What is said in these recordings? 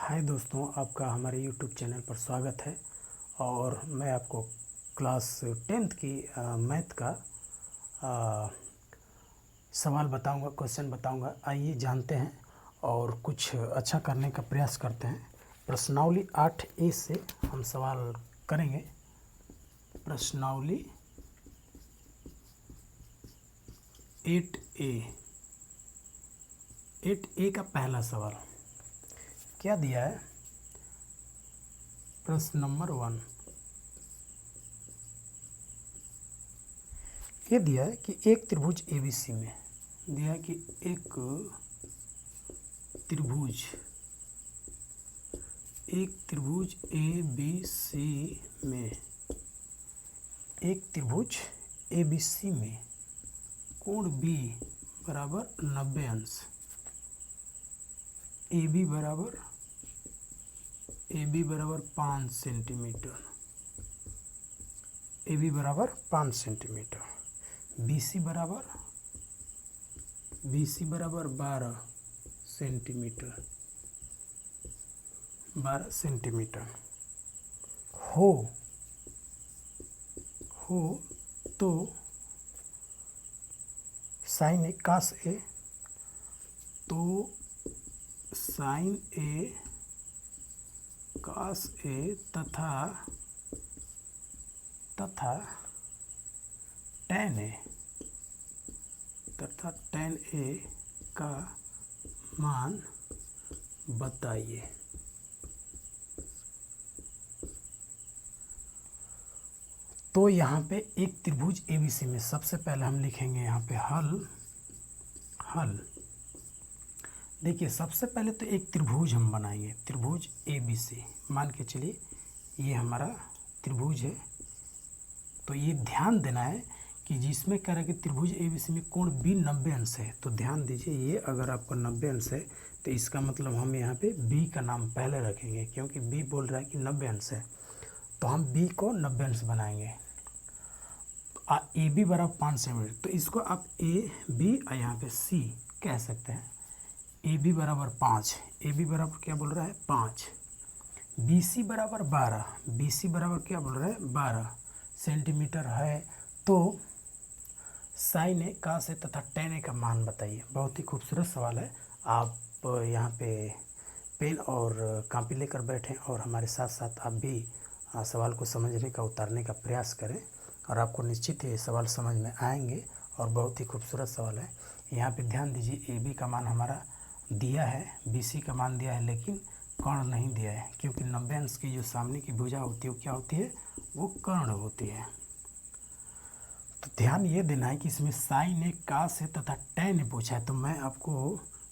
हाय दोस्तों, आपका हमारे यूट्यूब चैनल पर स्वागत है। और मैं आपको क्लास 10th की मैथ का आ, सवाल बताऊंगा, क्वेश्चन बताऊंगा। आइए जानते हैं और कुछ अच्छा करने का प्रयास करते हैं। प्रश्नावली 8A से हम सवाल करेंगे। प्रश्नावली 8A का पहला सवाल क्या दिया है? प्रश्न नंबर 1 ये दिया है कि एक त्रिभुज ABC में दिया है कि एक त्रिभुज ABC में कोण B बराबर 90 अंश, AB बराबर 5 सेंटीमीटर, AB बराबर 5 सेंटीमीटर, BC बराबर 12 सेंटीमीटर हो तो साइन ए कास ए तथा tan ए का मान बताइए। तो यहाँ पे एक त्रिभुज ABC में सबसे पहले हम लिखेंगे यहाँ पे हल। देखिए, सबसे पहले तो एक त्रिभुज हम बनाएंगे, त्रिभुज ABC। मान के चलिए ये हमारा त्रिभुज है। तो ये ध्यान देना है कि जिसमें कह रहा है कि त्रिभुज ABC में कोण B 90 अंश है। तो ध्यान दीजिए, ये अगर आपका 90 अंश है तो इसका मतलब हम यहाँ पे B का नाम पहले रखेंगे, क्योंकि B बोल रहा है कि 90 अंश है। तो हम B को 90 अंश बनाएंगे। AB बराबर 5 सेंटीमीटर, तो इसको आप AB और यहाँ पे C कह सकते हैं। AB बराबर 5, AB बराबर क्या बोल रहा है 5। BC बराबर 12, BC बराबर क्या बोल रहा है 12 सेंटीमीटर है। तो साइन ए कास ए तथा tan ए का मान बताइए। बहुत ही खूबसूरत सवाल है। आप यहाँ पे पेन और कॉपी लेकर बैठें और हमारे साथ साथ आप भी सवाल को समझने का, उतारने का प्रयास करें और आपको निश्चित ही सवाल समझ में आएंगे। और बहुत ही खूबसूरत सवाल है। यहाँ पे ध्यान दीजिए, AB का मान हमारा दिया है, BC का मान दिया है, लेकिन कर्ण नहीं दिया है, क्योंकि 90 अंश की जो सामने की भुजा होती है वो क्या होती है, वो कर्ण होती है। तो ध्यान ये देना है कि इसमें साइन ए कास है तथा tan ए पूछा है। तो मैं आपको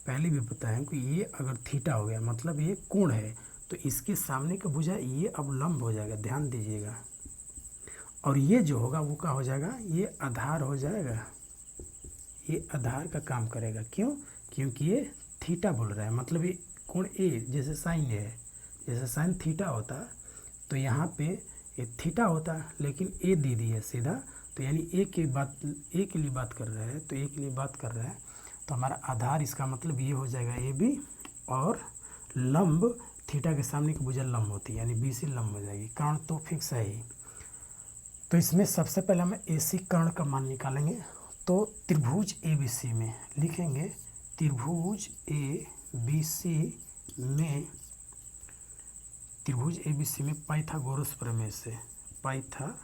पहले भी बताया कि ये अगर थीटा हो गया मतलब ये कोण है, तो इसके सामने का भुजा ये अब लंब हो जाएगा, ध्यान दीजिएगा। और ये जो होगा वो क्या हो जाएगा, ये आधार हो जाएगा, ये आधार का काम करेगा। क्यों? क्योंकि ये थीटा बोल रहा है, मतलब ये कोण A जैसे साइन ए है, जैसे साइन थीटा होता तो यहाँ पे ये थीटा होता, लेकिन A दे दी है सीधा। तो यानी A के लिए बात कर रहा है, तो A के लिए बात कर रहा है। तो हमारा आधार, इसका मतलब ये हो जाएगा AB, और लंब थीटा के सामने की भुजा लंब होती है, यानी BC लंब हो जाएगी। कर्ण तो फिक्स है ही। तो इसमें सबसे पहले हम AC कर्ण का मान निकालेंगे। तो त्रिभुज ABC में लिखेंगे, त्रिभुज ABC में पाइथागोरस प्रमेय से, पाइथागोरस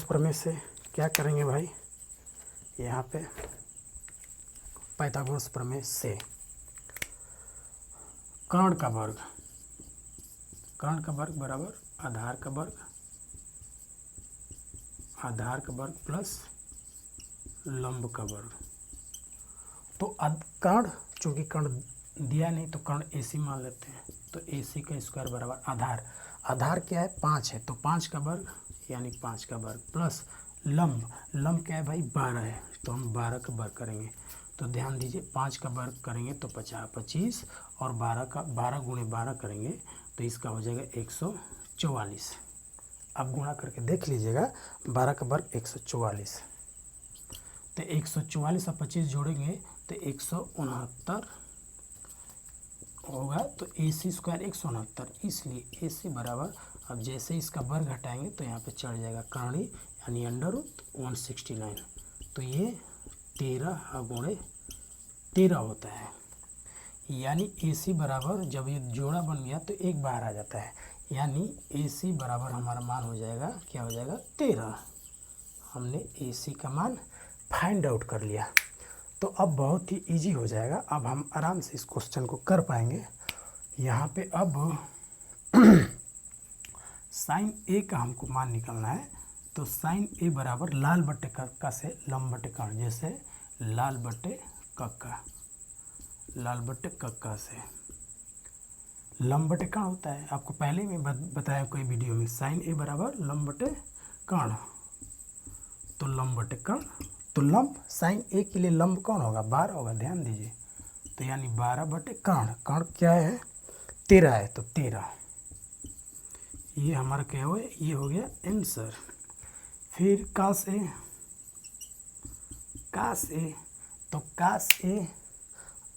प्रमेय से क्या करेंगे भाई, यहाँ पे पाइथागोरस प्रमेय से कर्ण का वर्ग बराबर आधार का वर्ग प्लस लंब का वर्ग। तो कर्ण, चूँकि कर्ण दिया नहीं तो कर्ण AC मान लेते हैं। तो AC का स्क्वायर बराबर आधार क्या है 5 है, तो 5 का वर्ग यानी 5 का वर्ग प्लस लंब क्या है भाई 12 है, तो हम 12 का वर्ग करेंगे। तो ध्यान दीजिए, 5 का वर्ग करेंगे तो 25, और 12 गुणे 12 करेंगे तो इसका हो जाएगा 144। आप गुणा करके देख लीजिएगा, 12 का वर्ग 144, तो 144 और 25 जोड़ेंगे तो 169 होगा, तो AC स्क्वायर 169, इसलिए AC बराबर, अब जैसे इसका वर्ग हटाएंगे तो यहाँ पे चढ़ जाएगा करणी यानी √169, तो ये 13 गुणे 13 होता है, यानी AC बराबर जब ये जोड़ा बन गया तो एक बाहर आ जाता है, यानी AC बराबर हमारा मान हो जाएगा, क्या हो जाएगा 13। हमने AC का मान फाइंड आउट कर लिया। तो अब बहुत ही इजी हो जाएगा, अब हम आराम से इस क्वेश्चन को कर पाएंगे। यहाँ पे अब साइन A का हमको मान निकालना है, तो साइन A बराबर लाल बटे कक्का से लंब बटे कर्ण, जैसे लाल बटे कक्का से लंब बटे कर्ण होता है, आपको पहले भी बताया कोई वीडियो में, साइन A बराबर लंब बटे कर्ण, तो लंब बटे कर्ण, तो लंब साइन A के लिए लंब कौन होगा, 12 होगा, ध्यान दीजिए, तो यानी 12 बटे कर्ण, कर्ण क्या है 13 है, तो 13, ये हमारा क्या हुआ, ये हो गया आंसर। फिर कास A, तो कास A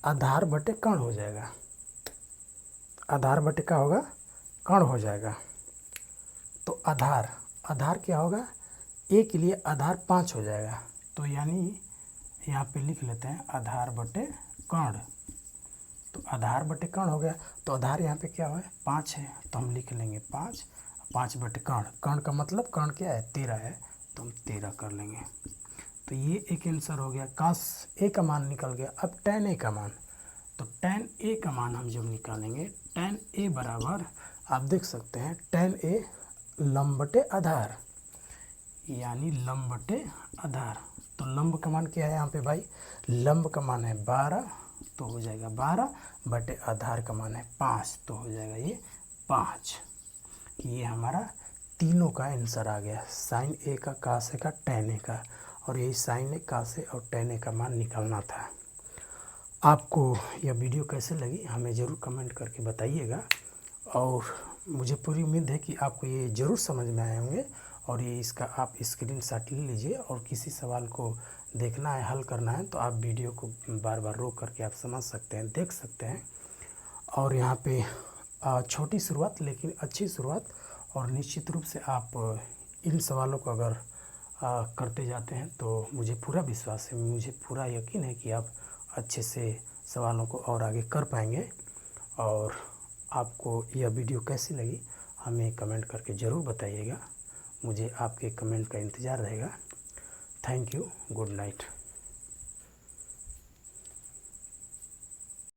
आधार बटे कर्ण हो जाएगा, आधार बटे का होगा कर्ण हो जाएगा, तो आधार क्या होगा, A के लिए आधार 5 हो जाएगा, तो यानी यहाँ पे लिख लेते हैं आधार बटे कर्ण, तो आधार बटे कर्ण हो गया, तो आधार यहाँ पे क्या है 5 है, तो हम लिख लेंगे 5 बटे कर्ण, कर्ण का मतलब कर्ण क्या है 13 है, तो हम 13 कर लेंगे, तो ये एक आंसर हो गया। कास A का मान निकल गया। अब tan A का मान, तो tan A का मान हम जब निकालेंगे, tan A बराबर आप देख सकते हैं tan A लंब बटे आधार, यानी लंब बटे आधार, तो लंब का मान क्या है यहाँ पे भाई, लंब का मान है 12, तो हो जाएगा 12 बटे आधार का मान है 5, तो हो जाएगा ये 5। ये हमारा तीनों का आंसर आ गया, साइन A का, कास A का, tan A का, और यही साइन A, कास A और tan A का मान निकालना था। आपको यह वीडियो कैसे लगी हमें ज़रूर कमेंट करके बताइएगा, और मुझे पूरी उम्मीद है कि आपको ये ज़रूर समझ में आए होंगे, और ये इसका आप स्क्रीनशॉट ले लीजिए, और किसी सवाल को देखना है, हल करना है, तो आप वीडियो को बार बार रोक करके आप समझ सकते हैं, देख सकते हैं। और यहाँ पे छोटी शुरुआत लेकिन अच्छी शुरुआत, और निश्चित रूप से आप इन सवालों को अगर करते जाते हैं तो मुझे पूरा विश्वास है, मुझे पूरा यकीन है कि आप अच्छे से सवालों को और आगे कर पाएंगे। और आपको यह वीडियो कैसी लगी हमें कमेंट करके ज़रूर बताइएगा, मुझे आपके कमेंट का इंतज़ार रहेगा। Thank you, good night.